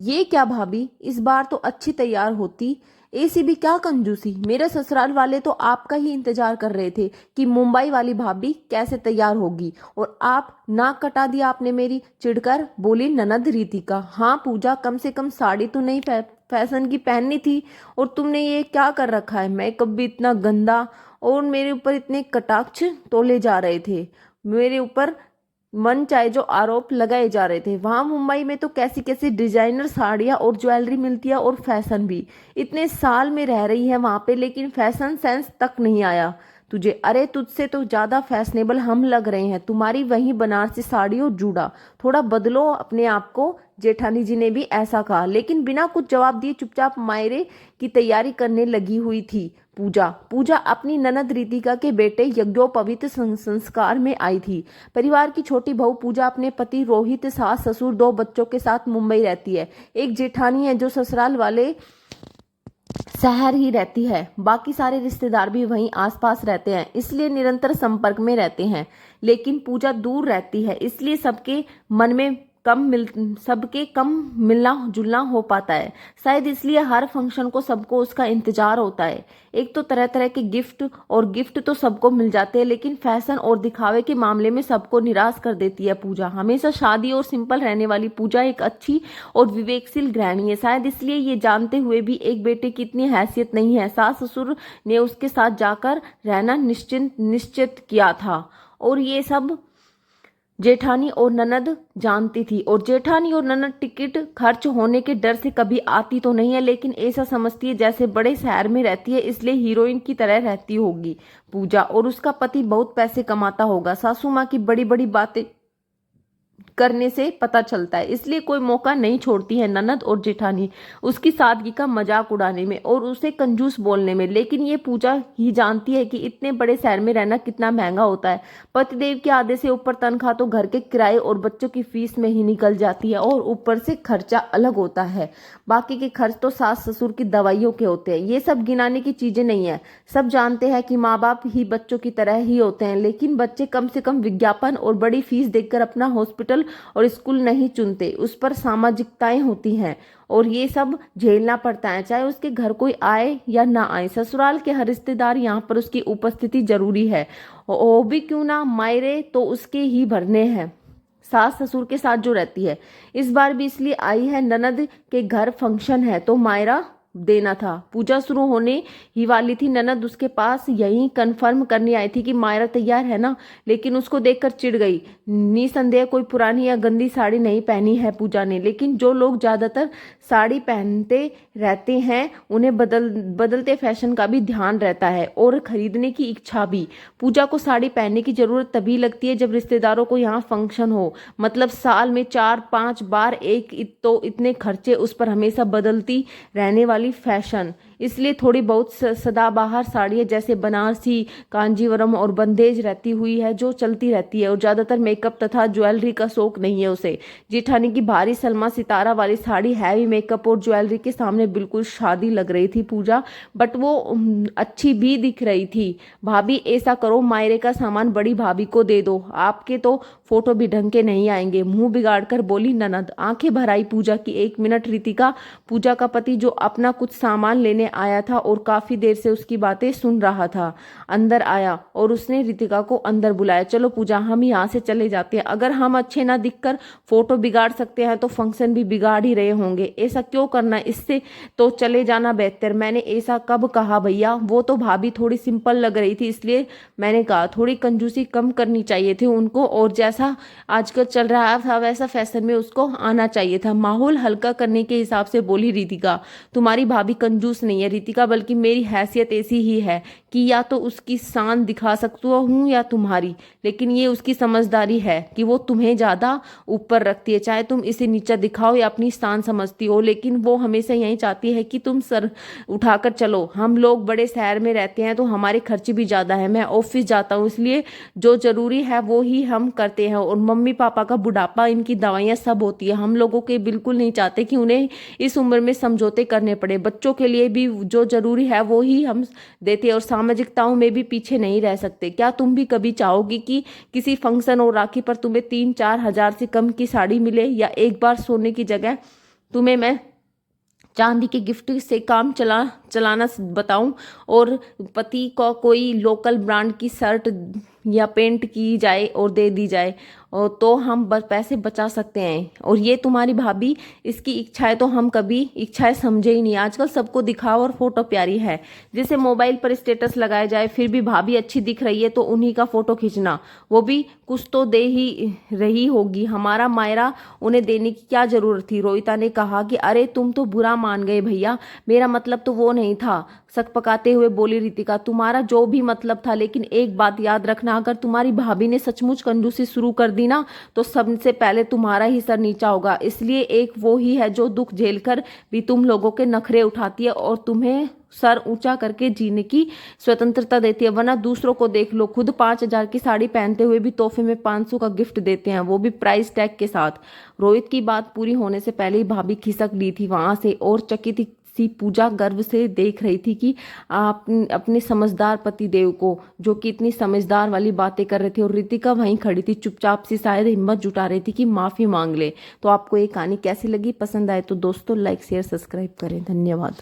ये क्या भाभी, इस बार तो अच्छी तैयार होती। ऐसी भी क्या कंजूसी, मेरे ससुराल वाले तो आपका ही इंतजार कर रहे थे कि मुंबई वाली भाभी कैसे तैयार होगी, और आप नाक कटा दिया आपने मेरी। चिढ़कर बोली ननद रीतिका। हाँ पूजा, कम से कम साड़ी तो नहीं फैशन की पहननी थी। और तुमने ये क्या कर रखा है, मेकअप भी इतना गंदा, और मेरे ऊपर इतने कटाक्ष तोले जा रहे थे। मेरे ऊपर मन चाहे जो आरोप लगाए जा रहे थे। वहां मुंबई में तो कैसी कैसी डिजाइनर साड़ियां और ज्वेलरी मिलती है, और फैशन भी। इतने साल में रह रही है वहां पे, लेकिन फैशन सेंस तक नहीं आया तुझे। अरे तुझसे तो ज्यादा फैशनेबल हम लग रहे हैं। तुम्हारी वही बनारसी साड़ी और जूड़ा, थोड़ा बदलो अपने आप को। जेठानी जी ने भी ऐसा कहा, लेकिन बिना कुछ जवाब दिए चुपचाप मायरे की तैयारी करने लगी हुई थी पूजा। पूजा अपनी ननद रितिका के बेटे यज्ञोपवीत संस्कार में आई थी। परिवार की छोटी बहू पूजा अपने पति रोहित, सास ससुर, दो बच्चों के साथ मुंबई रहती है। एक जेठानी है जो ससुराल वाले शहर ही रहती है। बाकी सारे रिश्तेदार भी वहीं आसपास रहते हैं, इसलिए निरंतर संपर्क में रहते हैं। लेकिन पूजा दूर रहती है, इसलिए सबके कम मिलना जुलना हो पाता है। शायद इसलिए हर फंक्शन को सबको उसका इंतजार होता है। एक तो तरह तरह के गिफ्ट, और गिफ्ट तो सबको मिल जाते हैं, लेकिन फैशन और दिखावे के मामले में सबको निराश कर देती है पूजा। हमेशा शादी और सिंपल रहने वाली पूजा एक अच्छी और विवेकशील गृहिणी है। शायद इसलिए ये जानते हुए भी एक बेटे की इतनी हैसियत नहीं है। सास ससुर ने उसके साथ जाकर रहना निश्चित किया था, और ये सब जेठानी और ननद जानती थी। और जेठानी और ननद टिकट खर्च होने के डर से कभी आती तो नहीं है, लेकिन ऐसा समझती है जैसे बड़े शहर में रहती है, इसलिए हीरोइन की तरह रहती होगी पूजा। और उसका पति बहुत पैसे कमाता होगा। सासू माँ की बड़ी बड़ी बातें करने से पता चलता है, इसलिए कोई मौका नहीं छोड़ती है ननद और जेठानी उसकी सादगी का मजाक उड़ाने में और उसे कंजूस बोलने में। लेकिन ये पूजा ही जानती है कि इतने बड़े शहर में रहना कितना महंगा होता है। पतिदेव के आधे से ऊपर तनख्वाह तो घर के किराए और बच्चों की फीस में ही निकल जाती है, और ऊपर से खर्चा अलग होता है। बाकी के खर्च तो सास ससुर की दवाइयों के होते हैं। ये सब गिनाने की चीजें नहीं है। सब जानते हैं कि माँ बाप ही बच्चों की तरह ही होते हैं, लेकिन बच्चे कम से कम विज्ञापन और बड़ी फीस देखकर अपना हॉस्पिटल और स्कूल नहीं चुनते। उस पर सामाजिकताएं होती हैं, और ये सब झेलना पड़ता है, चाहे उसके घर कोई आए या ना आए। ससुराल के हर रिश्तेदार यहाँ पर उसकी उपस्थिति जरूरी है। वो भी क्यों ना, मायरे तो उसके ही भरने हैं, सास ससुर के साथ जो रहती है। इस बार भी इसलिए आई है, ननद के घर फंक्शन है तो मायरा देना था। पूजा शुरू होने ही वाली थी, ननद उसके पास यही कंफर्म करने आई थी कि मायरा तैयार है ना, लेकिन उसको देखकर चिढ़ गई। निसंदेह कोई पुरानी या गंदी साड़ी नहीं पहनी है पूजा ने, लेकिन जो लोग ज्यादातर साड़ी पहनते रहते हैं उन्हें बदलते फैशन का भी ध्यान रहता है, और खरीदने की इच्छा भी। पूजा को साड़ी पहनने की जरूरत तभी लगती है जब रिश्तेदारों को यहाँ फंक्शन हो, मतलब साल में 4-5 बार एक, तो इतने खर्चे उस पर हमेशा बदलती रहने वाली फैशन। इसलिए थोड़ी बहुत सदाबहार साड़ियाँ जैसे बनारसी, कांजीवरम और बंदेज रहती हुई है जो चलती रहती है, और ज्यादातर मेकअप तथा ज्वेलरी का शौक नहीं है उसे। जेठानी की भारी सलमा सितारा वाली साड़ी हैवी मेकअप और ज्वेलरी के सामने बिल्कुल शादी लग रही थी पूजा, बट वो अच्छी भी दिख रही थी। भाभी ऐसा करो, मायरे का सामान बड़ी भाभी को दे दो, आपके तो फोटो भी ढंग के नहीं आएंगे, मुंह बिगाड़ कर बोली ननद। आंखें भर आई पूजा की। एक मिनट, रितिका, पूजा का पति जो अपना कुछ सामान लेने आया था और काफी देर से उसकी बातें सुन रहा था, अंदर आया और उसने रितिका को अंदर बुलाया। चलो पूजा, हम यहाँ से चले जाते हैं। अगर हम अच्छे ना दिखकर फोटो बिगाड़ सकते हैं तो फंक्शन भी बिगाड़ ही रहे होंगे। ऐसा क्यों करना, इससे तो चले जाना बेहतर। मैंने ऐसा कब कहा भैया, वो तो भाभी थोड़ी सिंपल लग रही थी इसलिए मैंने कहा। थोड़ी कंजूसी कम करनी चाहिए थी उनको, और जैसा आजकल चल रहा था वैसा फैशन में उसको आना चाहिए था। माहौल हल्का करने के हिसाब से बोली रितिका। तुम्हारी भाभी कंजूस नहीं है रितिका, बल्कि मेरी हैसियत ऐसी ही है कि या तो उसकी शान दिखा सकती हूँ या तुम्हारी, लेकिन ये उसकी समझदारी है कि वो तुम्हें ज्यादा ऊपर रखती है। चाहे तुम इसे नीचा दिखाओ या अपनी शान समझती हो, लेकिन वो हमेशा यही चाहती है कि तुम सर उठाकर चलो। हम लोग बड़े शहर में रहते हैं तो हमारे खर्चे भी ज्यादा है। मैं ऑफिस जाता हूँ, इसलिए जो जरूरी है वो ही हम करते हैं, और मम्मी पापा का बुढ़ापा, इनकी दवाइयाँ सब होती है। हम लोगों के बिल्कुल नहीं चाहते कि उन्हें इस उम्र में समझौते करने पड़े। बच्चों के लिए भी जो जरूरी है वो ही हम देते हैं, और सामाजिकताओं में भी पीछे नहीं रह सकते। क्या तुम भी कभी चाहोगी कि किसी फंक्शन और राखी पर तुम्हें 3-4 हजार से कम की साड़ी मिले, या एक बार सोने की जगह तुम्हें मैं चांदी के गिफ्ट से काम चलाना बताऊं और पति को कोई लोकल ब्रांड की शर्ट या पेंट की जाए और दे दी जाए, और तो हम पैसे बचा सकते हैं। और ये तुम्हारी भाभी, इसकी इच्छाएं तो हम कभी इच्छाएं समझे ही नहीं। आजकल सबको दिखाओ और फोटो प्यारी है, जैसे मोबाइल पर स्टेटस लगाया जाए, फिर भी भाभी अच्छी दिख रही है तो उन्हीं का फोटो खींचना, वो भी कुछ तो दे ही रही होगी, हमारा मायरा उन्हें देने की क्या जरूरत थी। रोहिता ने कहा कि अरे तुम तो बुरा मान गए भैया, मेरा मतलब तो वो नहीं था। सक पकाते हुए बोली रितिका, तुम्हारा जो भी मतलब था, लेकिन एक बात याद रखना, अगर तुम्हारी भाभी ने सचमुच कंजूसी शुरू कर दी ना तो सबसे पहले तुम्हारा ही सर नीचा होगा। इसलिए एक वो ही है जो दुख झेलकर भी तुम लोगों के नखरे उठाती है और तुम्हें सर ऊंचा करके जीने की स्वतंत्रता देती है। वरना दूसरों को देख लो, खुद 5,000 की साड़ी पहनते हुए भी तोहफे में 500 का गिफ्ट देते हैं, वो भी प्राइस टैग के साथ। रोहित की बात पूरी होने से पहले ही भाभी खिसक ली थी वहां से, और चकित सी पूजा गर्व से देख रही थी कि आप अपने समझदार पति देव को, जो कि इतनी समझदार वाली बातें कर रहे थे। और रितिका वहीं खड़ी थी चुपचाप सी, शायद हिम्मत जुटा रही थी कि माफी मांग ले। तो आपको ये कहानी कैसी लगी? पसंद आए तो दोस्तों लाइक शेयर सब्सक्राइब करें। धन्यवाद।